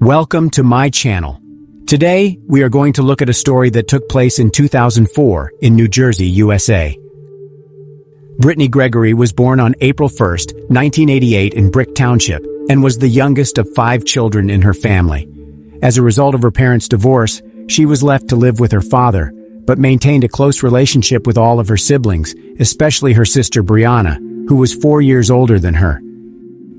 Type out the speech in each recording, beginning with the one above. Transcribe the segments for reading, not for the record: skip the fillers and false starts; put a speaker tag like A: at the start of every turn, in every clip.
A: Welcome to my channel. Today, we are going to look at a story that took place in 2004 in New Jersey, USA. Brittany Gregory was born on April 1, 1988 in Brick Township and was the youngest of 5 children in her family. As a result of her parents' divorce, she was left to live with her father, but maintained a close relationship with all of her siblings, especially her sister Brianna, who was 4 years older than her.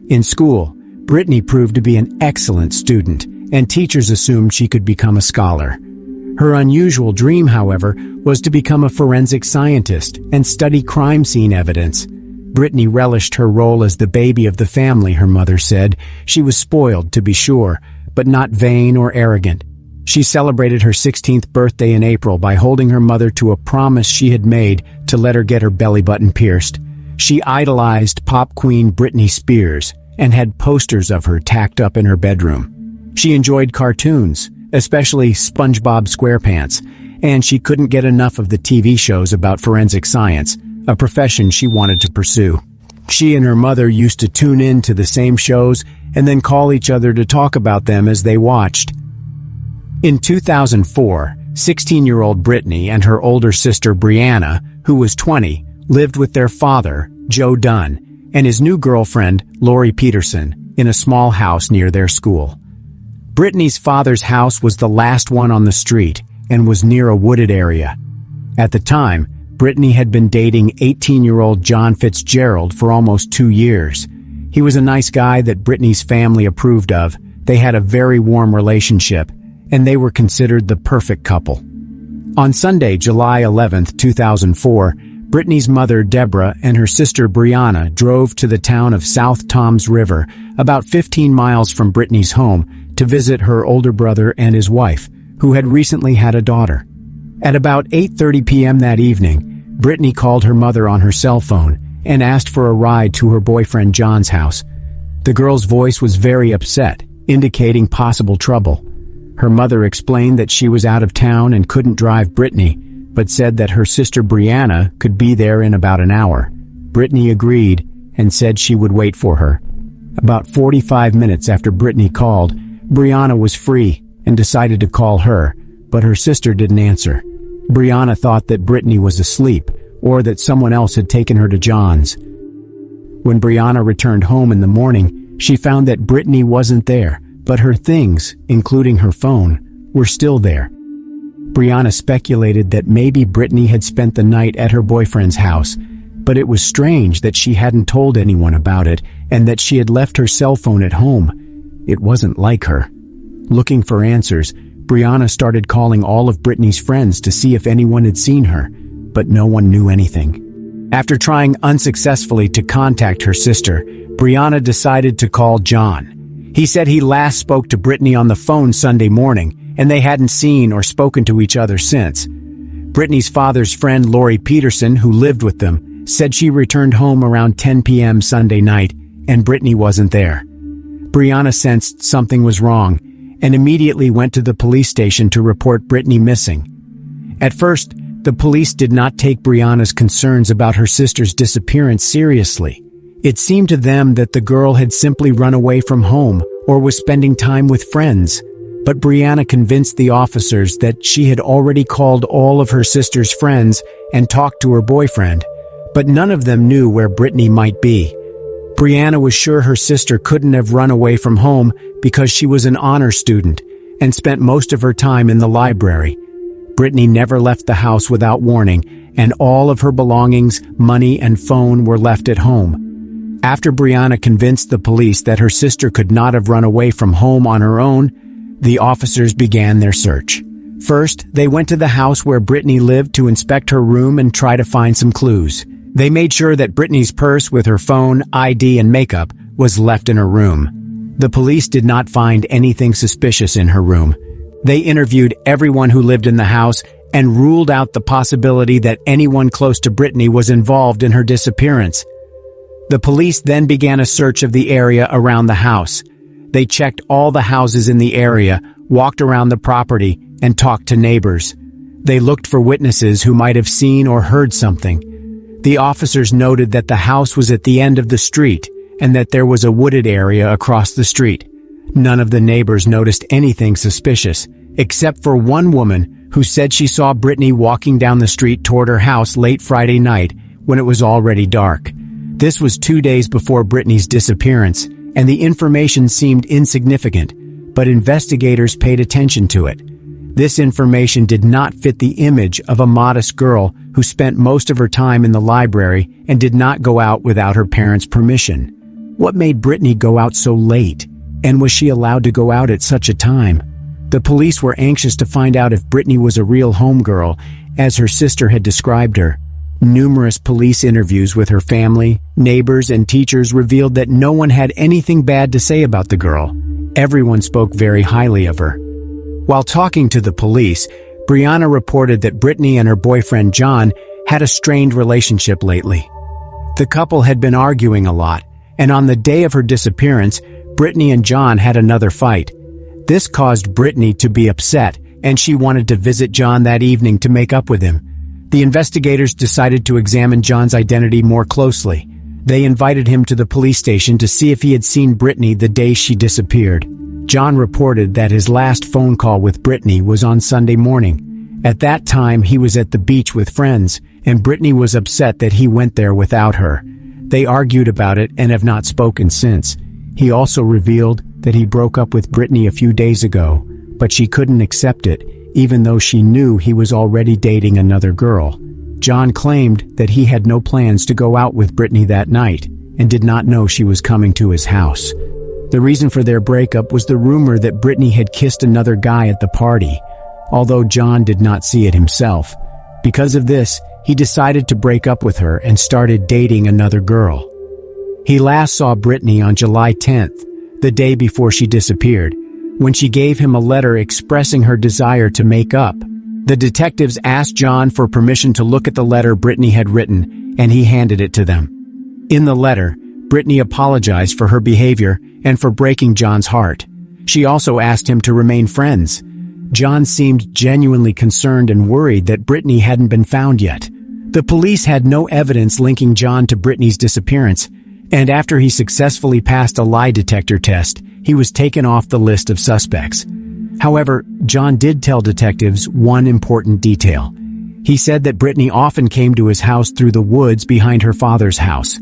A: In school, Brittany proved to be an excellent student, and teachers assumed she could become a scholar. Her unusual dream, however, was to become a forensic scientist and study crime scene evidence. Brittany relished her role as the baby of the family, her mother said. She was spoiled, to be sure, but not vain or arrogant. She celebrated her 16th birthday in April by holding her mother to a promise she had made to let her get her belly button pierced. She idolized pop queen Britney Spears and had posters of her tacked up in her bedroom. She enjoyed cartoons, especially SpongeBob SquarePants, and she couldn't get enough of the TV shows about forensic science, a profession she wanted to pursue. She and her mother used to tune in to the same shows and then call each other to talk about them as they watched. In 2004, 16-year-old Brittany and her older sister Brianna, who was 20, lived with their father, Joe Dunn, and his new girlfriend, Lori Peterson, in a small house near their school. Brittany's father's house was the last one on the street and was near a wooded area. At the time, Brittany had been dating 18-year-old John Fitzgerald for almost 2 years. He was a nice guy that Brittany's family approved of. They had a very warm relationship, and they were considered the perfect couple. On Sunday, July 11, 2004, Brittany's mother, Deborah, and her sister, Brianna, drove to the town of South Toms River, about 15 miles from Brittany's home, to visit her older brother and his wife, who had recently had a daughter. At about 8:30 p.m. that evening, Brittany called her mother on her cell phone and asked for a ride to her boyfriend John's house. The girl's voice was very upset, indicating possible trouble. Her mother explained that she was out of town and couldn't drive Brittany, but said that her sister Brianna could be there in about an hour. Brittany agreed and said she would wait for her. About 45 minutes after Brittany called, Brianna was free and decided to call her, but her sister didn't answer. Brianna thought that Brittany was asleep or that someone else had taken her to John's. When Brianna returned home in the morning, she found that Brittany wasn't there, but her things, including her phone, were still there. Brianna speculated that maybe Brittany had spent the night at her boyfriend's house, but it was strange that she hadn't told anyone about it and that she had left her cell phone at home. It wasn't like her. Looking for answers, Brianna started calling all of Brittany's friends to see if anyone had seen her, but no one knew anything. After trying unsuccessfully to contact her sister, Brianna decided to call John. He said he last spoke to Brittany on the phone Sunday morning, and they hadn't seen or spoken to each other since. Brittany's father's friend Lori Peterson, who lived with them, said she returned home around 10 p.m. Sunday night, and Brittany wasn't there. Brianna sensed something was wrong, and immediately went to the police station to report Brittany missing. At first, the police did not take Brianna's concerns about her sister's disappearance seriously. It seemed to them that the girl had simply run away from home or was spending time with friends. But Brianna convinced the officers that she had already called all of her sister's friends and talked to her boyfriend, but none of them knew where Brittany might be. Brianna was sure her sister couldn't have run away from home because she was an honor student and spent most of her time in the library. Brittany never left the house without warning, and all of her belongings, money, and phone were left at home. After Brianna convinced the police that her sister could not have run away from home on her own, the officers began their search. First, they went to the house where Brittany lived to inspect her room and try to find some clues. They made sure that Brittany's purse with her phone, ID, and makeup was left in her room. The police did not find anything suspicious in her room. They interviewed everyone who lived in the house and ruled out the possibility that anyone close to Brittany was involved in her disappearance. The police then began a search of the area around the house. They checked all the houses in the area, walked around the property, and talked to neighbors. They looked for witnesses who might have seen or heard something. The officers noted that the house was at the end of the street and that there was a wooded area across the street. None of the neighbors noticed anything suspicious, except for one woman who said she saw Brittany walking down the street toward her house late Friday night when it was already dark. This was 2 days before Brittany's disappearance, and the information seemed insignificant, but investigators paid attention to it. This information did not fit the image of a modest girl who spent most of her time in the library and did not go out without her parents' permission. What made Brittany go out so late? And was she allowed to go out at such a time? The police were anxious to find out if Brittany was a real homegirl, as her sister had described her. Numerous police interviews with her family, neighbors, and teachers revealed that no one had anything bad to say about the girl. Everyone spoke very highly of her. While talking to the police, Brianna reported that Brittany and her boyfriend John had a strained relationship lately. The couple had been arguing a lot, and on the day of her disappearance, Brittany and John had another fight. This caused Brittany to be upset, and she wanted to visit John that evening to make up with him. The investigators decided to examine John's identity more closely. They invited him to the police station to see if he had seen Brittany the day she disappeared. John reported that his last phone call with Brittany was on Sunday morning. At that time, he was at the beach with friends, and Brittany was upset that he went there without her. They argued about it and have not spoken since. He also revealed that he broke up with Brittany a few days ago, but she couldn't accept it, even though she knew he was already dating another girl. John claimed that he had no plans to go out with Brittany that night and did not know she was coming to his house. The reason for their breakup was the rumor that Brittany had kissed another guy at the party, although John did not see it himself. Because of this, he decided to break up with her and started dating another girl. He last saw Brittany on July 10th, the day before she disappeared, when she gave him a letter expressing her desire to make up. The detectives asked John for permission to look at the letter Brittany had written, and he handed it to them. In the letter, Brittany apologized for her behavior and for breaking John's heart. She also asked him to remain friends. John seemed genuinely concerned and worried that Brittany hadn't been found yet. The police had no evidence linking John to Brittany's disappearance, and after he successfully passed a lie detector test, he was taken off the list of suspects. However, John did tell detectives one important detail. He said that Brittany often came to his house through the woods behind her father's house.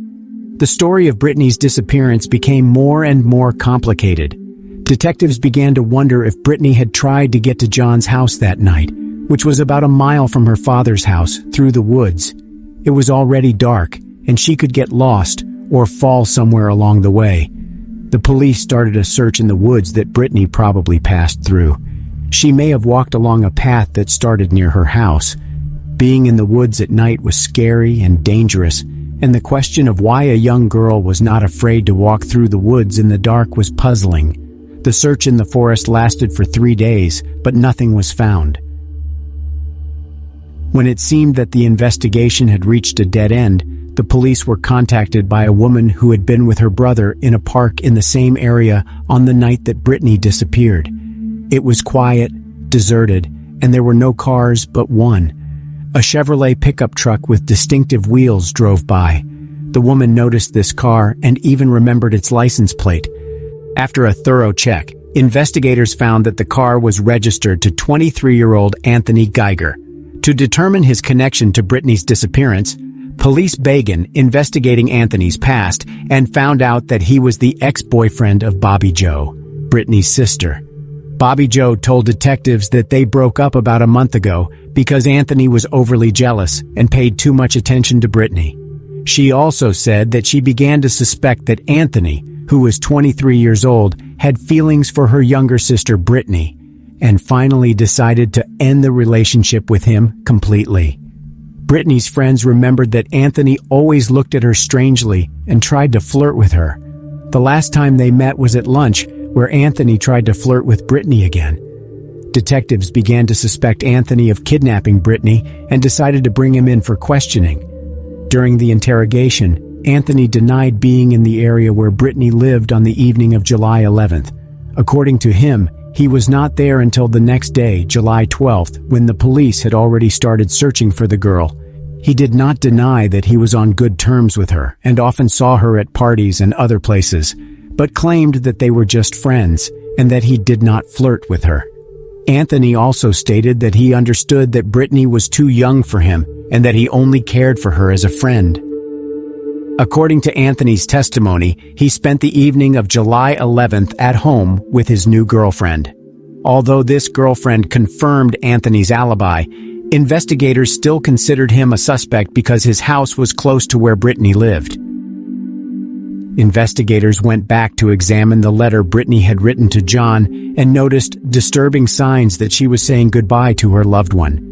A: The story of Brittany's disappearance became more and more complicated. Detectives began to wonder if Brittany had tried to get to John's house that night, which was about a mile from her father's house, through the woods. It was already dark, and she could get lost or fall somewhere along the way. The police started a search in the woods that Brittany probably passed through. She may have walked along a path that started near her house. Being in the woods at night was scary and dangerous, and the question of why a young girl was not afraid to walk through the woods in the dark was puzzling. The search in the forest lasted for 3 days, but nothing was found. When it seemed that the investigation had reached a dead end, the police were contacted by a woman who had been with her brother in a park in the same area on the night that Brittany disappeared. It was quiet, deserted, and there were no cars but one. A Chevrolet pickup truck with distinctive wheels drove by. The woman noticed this car and even remembered its license plate. After a thorough check, investigators found that the car was registered to 23-year-old Anthony Geiger. To determine his connection to Brittany's disappearance, police began investigating Anthony's past and found out that he was the ex-boyfriend of Bobby Joe, Brittany's sister. Bobby Joe told detectives that they broke up about a month ago because Anthony was overly jealous and paid too much attention to Brittany. She also said that she began to suspect that Anthony, who was 23 years old, had feelings for her younger sister Brittany, and finally decided to end the relationship with him completely. Brittany's friends remembered that Anthony always looked at her strangely and tried to flirt with her. The last time they met was at lunch, where Anthony tried to flirt with Brittany again. Detectives began to suspect Anthony of kidnapping Brittany and decided to bring him in for questioning. During the interrogation, Anthony denied being in the area where Brittany lived on the evening of July 11th. According to him, he was not there until the next day, July 12th, when the police had already started searching for the girl. He did not deny that he was on good terms with her and often saw her at parties and other places, but claimed that they were just friends. and that he did not flirt with her. Anthony also stated that he understood that Brittany was too young for him and that he only cared for her as a friend. According to Anthony's testimony, he spent the evening of July 11th at home with his new girlfriend. Although this girlfriend confirmed Anthony's alibi, investigators still considered him a suspect because his house was close to where Brittany lived. Investigators went back to examine the letter Brittany had written to John and noticed disturbing signs that she was saying goodbye to her loved one.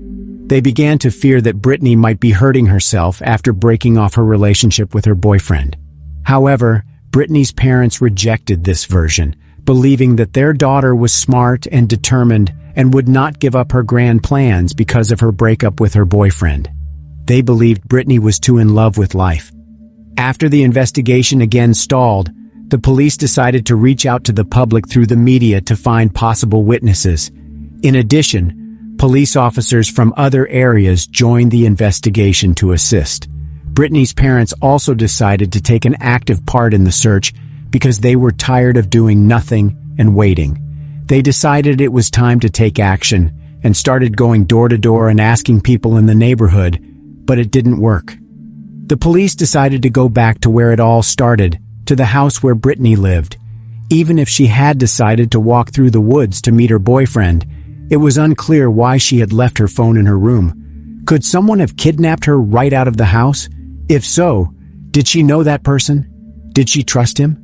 A: They began to fear that Brittany might be hurting herself after breaking off her relationship with her boyfriend. However, Brittany's parents rejected this version, believing that their daughter was smart and determined and would not give up her grand plans because of her breakup with her boyfriend. They believed Brittany was too in love with life. After the investigation again stalled, the police decided to reach out to the public through the media to find possible witnesses. In addition, police officers from other areas joined the investigation to assist. Brittany's parents also decided to take an active part in the search because they were tired of doing nothing and waiting. They decided it was time to take action and started going door to door and asking people in the neighborhood, but it didn't work. The police decided to go back to where it all started, to the house where Brittany lived. Even if she had decided to walk through the woods to meet her boyfriend, it was unclear why she had left her phone in her room. Could someone have kidnapped her right out of the house? If so, did she know that person? Did she trust him?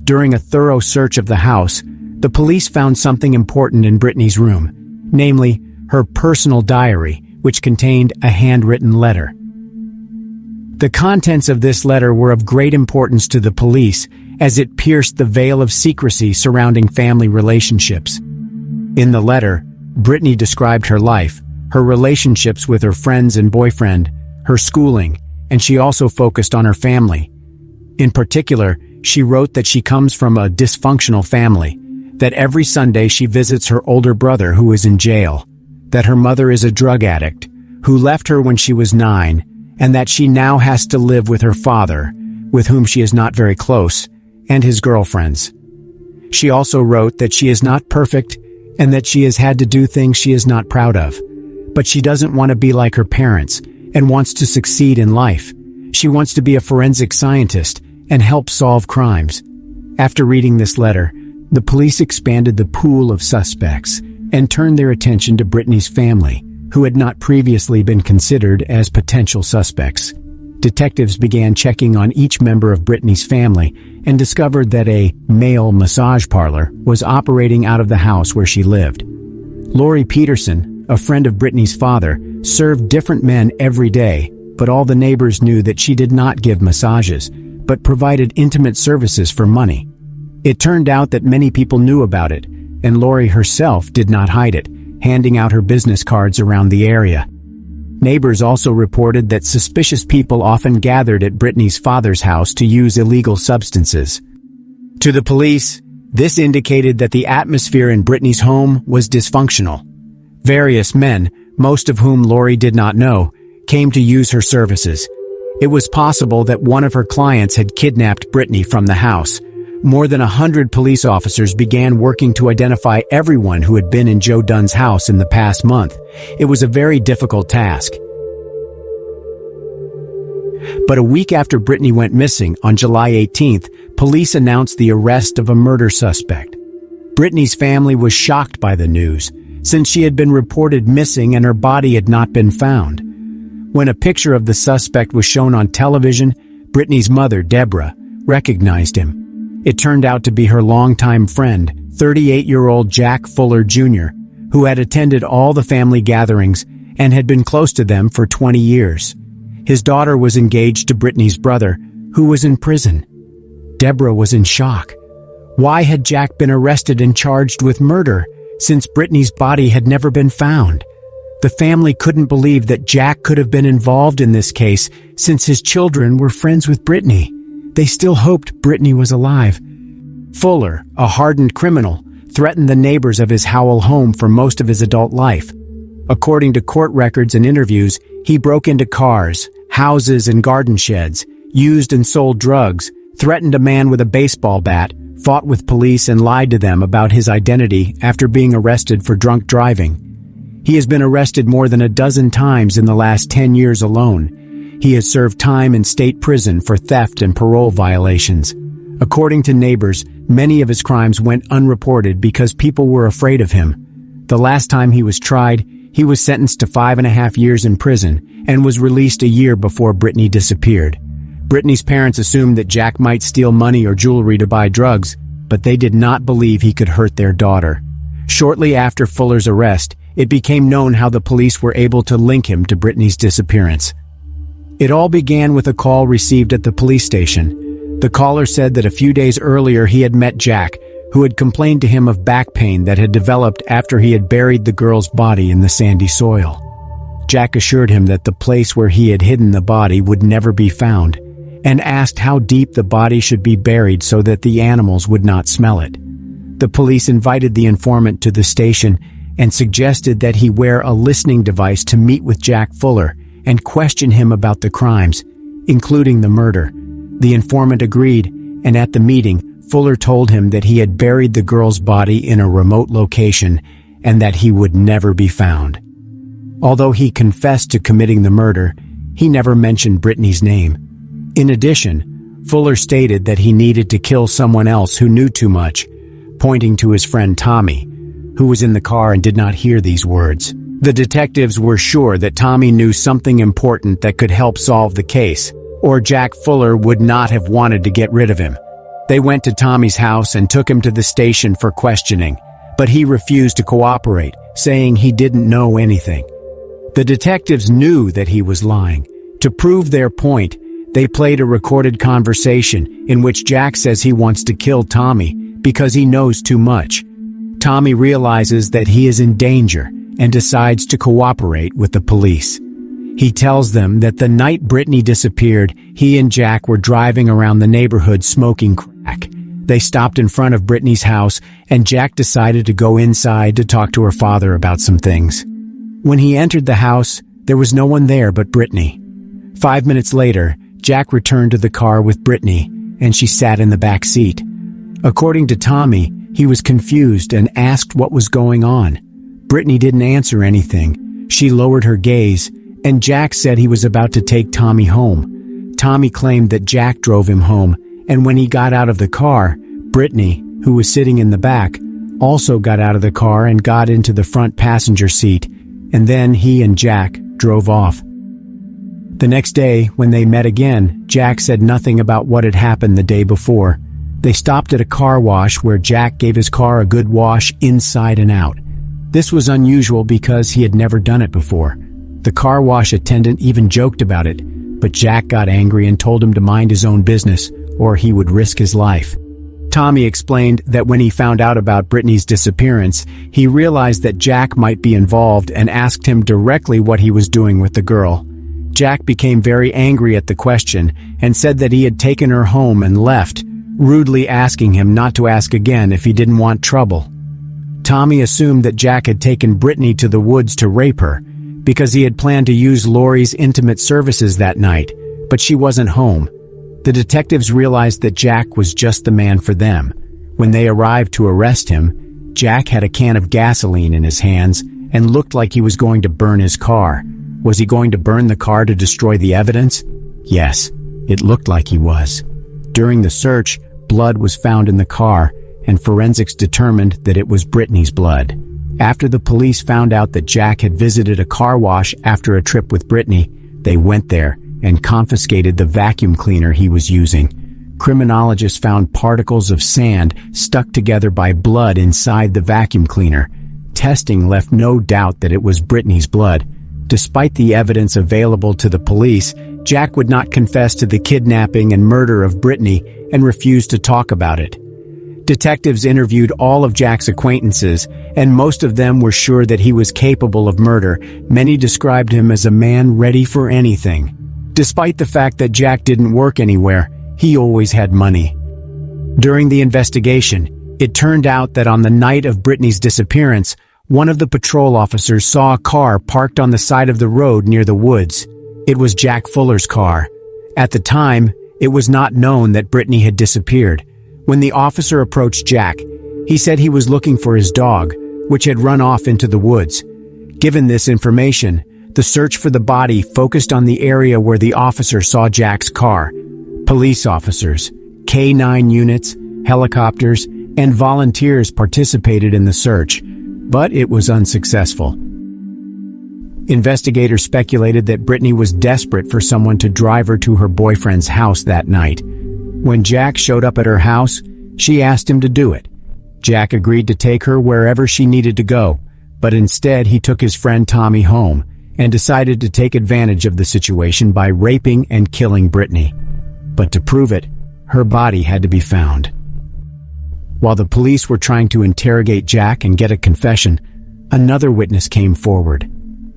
A: During a thorough search of the house, the police found something important in Brittany's room, namely her personal diary, which contained a handwritten letter. The contents of this letter were of great importance to the police as it pierced the veil of secrecy surrounding family relationships. In the letter, Brittany described her life, her relationships with her friends and boyfriend, her schooling, and she also focused on her family. In particular, she wrote that she comes from a dysfunctional family, that every Sunday she visits her older brother who is in jail, that her mother is a drug addict, who left her when she was 9, and that she now has to live with her father, with whom she is not very close, and his girlfriends. She also wrote that she is not perfect and that she has had to do things she is not proud of. But she doesn't want to be like her parents and wants to succeed in life. She wants to be a forensic scientist and help solve crimes. After reading this letter, the police expanded the pool of suspects and turned their attention to Brittany's family, who had not previously been considered as potential suspects. Detectives began checking on each member of Brittany's family and discovered that a male massage parlor was operating out of the house where she lived. Lori Peterson, a friend of Brittany's father, served different men every day, but all the neighbors knew that she did not give massages, but provided intimate services for money. It turned out that many people knew about it, and Lori herself did not hide it, handing out her business cards around the area. Neighbors also reported that suspicious people often gathered at Brittany's father's house to use illegal substances. To the police, this indicated that the atmosphere in Brittany's home was dysfunctional. Various men, most of whom Lori did not know, came to use her services. It was possible that one of her clients had kidnapped Brittany from the house. More than 100 police officers began working to identify everyone who had been in Joe Dunn's house in the past month. It was a very difficult task. But a week after Brittany went missing, on July 18th, police announced the arrest of a murder suspect. Brittany's family was shocked by the news, since she had been reported missing and her body had not been found. When a picture of the suspect was shown on television, Brittany's mother, Deborah, recognized him. It turned out to be her longtime friend, 38-year-old Jack Fuller Jr., who had attended all the family gatherings and had been close to them for 20 years. His daughter was engaged to Brittany's brother, who was in prison. Deborah was in shock. Why had Jack been arrested and charged with murder, since Brittany's body had never been found? The family couldn't believe that Jack could have been involved in this case, since his children were friends with Brittany. They still hoped Brittany was alive. Fuller, a hardened criminal, threatened the neighbors of his Howell home for most of his adult life. According to court records and interviews, he broke into cars, houses, and garden sheds, used and sold drugs, threatened a man with a baseball bat, fought with police and lied to them about his identity after being arrested for drunk driving. He has been arrested more than a dozen times in the last 10 years alone. He has served time in state prison for theft and parole violations. According to neighbors, many of his crimes went unreported because people were afraid of him. The last time he was tried, he was sentenced to 5.5 years in prison and was released a year before Brittany disappeared. Brittany's parents assumed that Jack might steal money or jewelry to buy drugs, but they did not believe he could hurt their daughter. Shortly after Fuller's arrest, it became known how the police were able to link him to Brittany's disappearance. It all began with a call received at the police station. The caller said that a few days earlier he had met Jack, who had complained to him of back pain that had developed after he had buried the girl's body in the sandy soil. Jack assured him that the place where he had hidden the body would never be found, and asked how deep the body should be buried so that the animals would not smell it. The police invited the informant to the station and suggested that he wear a listening device to meet with Jack Fuller and question him about the crimes, including the murder. The informant agreed, and at the meeting, Fuller told him that he had buried the girl's body in a remote location and that he would never be found. Although he confessed to committing the murder, he never mentioned Brittany's name. In addition, Fuller stated that he needed to kill someone else who knew too much, pointing to his friend Tommy, who was in the car and did not hear these words. The detectives were sure that Tommy knew something important that could help solve the case, or Jack Fuller would not have wanted to get rid of him. They went to Tommy's house and took him to the station for questioning, but he refused to cooperate, saying he didn't know anything. The detectives knew that he was lying. To prove their point, they played a recorded conversation in which Jack says he wants to kill Tommy because he knows too much. Tommy realizes that he is in danger and decides to cooperate with the police. He tells them that the night Brittany disappeared, he and Jack were driving around the neighborhood smoking crack. They stopped in front of Brittany's house, and Jack decided to go inside to talk to her father about some things. When he entered the house, there was no one there but Brittany. 5 minutes later, Jack returned to the car with Brittany, and she sat in the back seat. According to Tommy, he was confused and asked what was going on. Brittany didn't answer anything. She lowered her gaze, and Jack said he was about to take Tommy home. Tommy claimed that Jack drove him home, and when he got out of the car, Brittany, who was sitting in the back, also got out of the car and got into the front passenger seat, and then he and Jack drove off. The next day, when they met again, Jack said nothing about what had happened the day before. They stopped at a car wash where Jack gave his car a good wash inside and out. This was unusual because he had never done it before. The car wash attendant even joked about it, but Jack got angry and told him to mind his own business, or he would risk his life. Tommy explained that when he found out about Brittany's disappearance, he realized that Jack might be involved and asked him directly what he was doing with the girl. Jack became very angry at the question and said that he had taken her home and left, rudely asking him not to ask again if he didn't want trouble. Tommy assumed that Jack had taken Brittany to the woods to rape her, because he had planned to use Lori's intimate services that night, but she wasn't home. The detectives realized that Jack was just the man for them. When they arrived to arrest him, Jack had a can of gasoline in his hands and looked like he was going to burn his car. Was he going to burn the car to destroy the evidence? Yes, it looked like he was. During the search, blood was found in the car, and forensics determined that it was Brittany's blood. After the police found out that Jack had visited a car wash after a trip with Brittany, they went there and confiscated the vacuum cleaner he was using. Criminologists found particles of sand stuck together by blood inside the vacuum cleaner. Testing left no doubt that it was Brittany's blood. Despite the evidence available to the police, Jack would not confess to the kidnapping and murder of Brittany and refused to talk about it. Detectives interviewed all of Jack's acquaintances, and most of them were sure that he was capable of murder. Many described him as a man ready for anything. Despite the fact that Jack didn't work anywhere, he always had money. During the investigation, it turned out that on the night of Brittany's disappearance, one of the patrol officers saw a car parked on the side of the road near the woods. It was Jack Fuller's car. At the time, it was not known that Brittany had disappeared. When the officer approached Jack, he said he was looking for his dog, which had run off into the woods. Given this information, the search for the body focused on the area where the officer saw Jack's car. Police officers, K-9 units, helicopters, and volunteers participated in the search, but it was unsuccessful. Investigators speculated that Brittany was desperate for someone to drive her to her boyfriend's house that night. When Jack showed up at her house, she asked him to do it. Jack agreed to take her wherever she needed to go, but instead he took his friend Tommy home and decided to take advantage of the situation by raping and killing Brittany. But to prove it, her body had to be found. While the police were trying to interrogate Jack and get a confession, another witness came forward.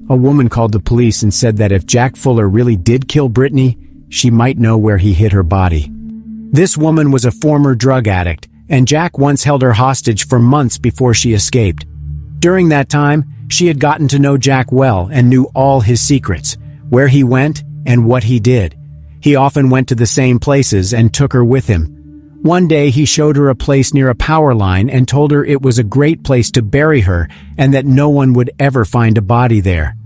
A: A woman called the police and said that if Jack Fuller really did kill Brittany, she might know where he hid her body. This woman was a former drug addict, and Jack once held her hostage for months before she escaped. During that time, she had gotten to know Jack well and knew all his secrets, where he went and what he did. He often went to the same places and took her with him. One day he showed her a place near a power line and told her it was a great place to bury her and that no one would ever find a body there.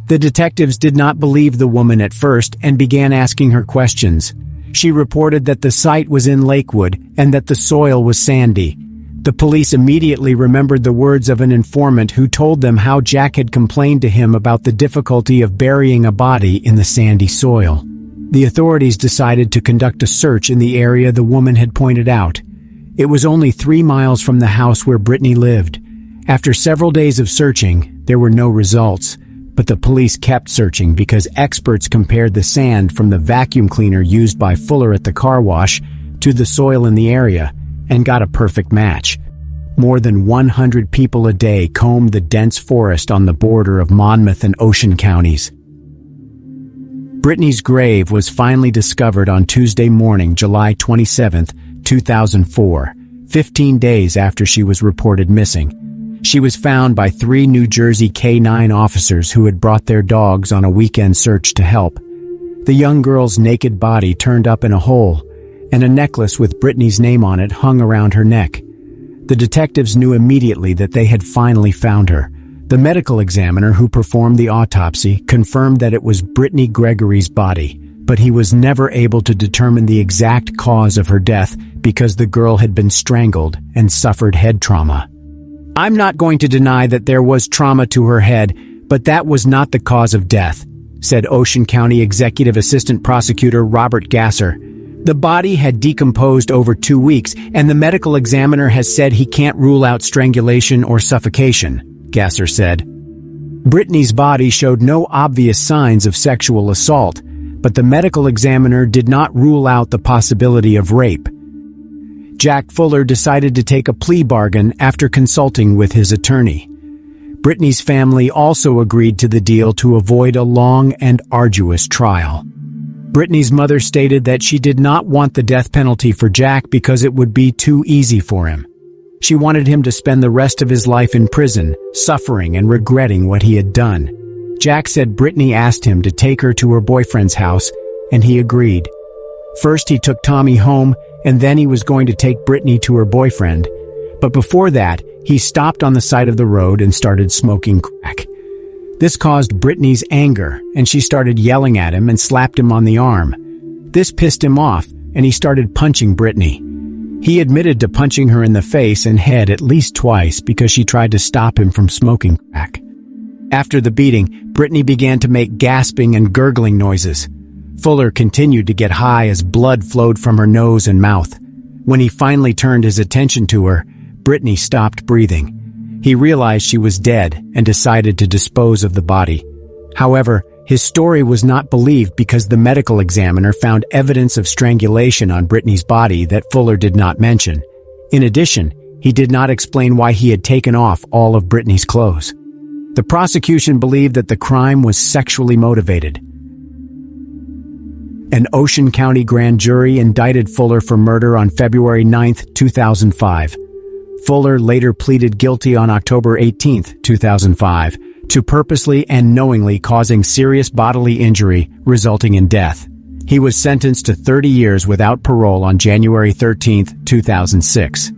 A: The detectives did not believe the woman at first and began asking her questions. She reported that the site was in Lakewood and that the soil was sandy. The police immediately remembered the words of an informant who told them how Jack had complained to him about the difficulty of burying a body in the sandy soil. The authorities decided to conduct a search in the area the woman had pointed out. It was only 3 miles from the house where Brittany lived. After several days of searching, there were no results, but the police kept searching because experts compared the sand from the vacuum cleaner used by Fuller at the car wash to the soil in the area and got a perfect match. More than 100 people a day combed the dense forest on the border of Monmouth and Ocean counties. Brittany's grave was finally discovered on Tuesday morning, July 27, 2004, 15 days after she was reported missing. She was found by 3 New Jersey K-9 officers who had brought their dogs on a weekend search to help. The young girl's naked body turned up in a hole, and a necklace with Brittany's name on it hung around her neck. The detectives knew immediately that they had finally found her. The medical examiner who performed the autopsy confirmed that it was Brittany Gregory's body, but he was never able to determine the exact cause of her death because the girl had been strangled and suffered head trauma. "I'm not going to deny that there was trauma to her head, but that was not the cause of death," said Ocean County Executive Assistant Prosecutor Robert Gasser. "The body had decomposed over 2 weeks, and the medical examiner has said he can't rule out strangulation or suffocation," Gasser said. Brittany's body showed no obvious signs of sexual assault, but the medical examiner did not rule out the possibility of rape. Jack Fuller decided to take a plea bargain after consulting with his attorney. Brittany's family also agreed to the deal to avoid a long and arduous trial. Brittany's mother stated that she did not want the death penalty for Jack because it would be too easy for him. She wanted him to spend the rest of his life in prison, suffering and regretting what he had done. Jack said Brittany asked him to take her to her boyfriend's house, and he agreed. First he took Tommy home, and then he was going to take Brittany to her boyfriend. But before that, he stopped on the side of the road and started smoking crack. This caused Brittany's anger, and she started yelling at him and slapped him on the arm. This pissed him off, and he started punching Brittany. He admitted to punching her in the face and head at least twice because she tried to stop him from smoking crack. After the beating, Brittany began to make gasping and gurgling noises. Fuller continued to get high as blood flowed from her nose and mouth. When he finally turned his attention to her, Brittany stopped breathing. He realized she was dead and decided to dispose of the body. However, his story was not believed because the medical examiner found evidence of strangulation on Brittany's body that Fuller did not mention. In addition, he did not explain why he had taken off all of Brittany's clothes. The prosecution believed that the crime was sexually motivated. An Ocean County grand jury indicted Fuller for murder on February 9, 2005. Fuller later pleaded guilty on October 18, 2005, to purposely and knowingly causing serious bodily injury resulting in death. He was sentenced to 30 years without parole on January 13, 2006.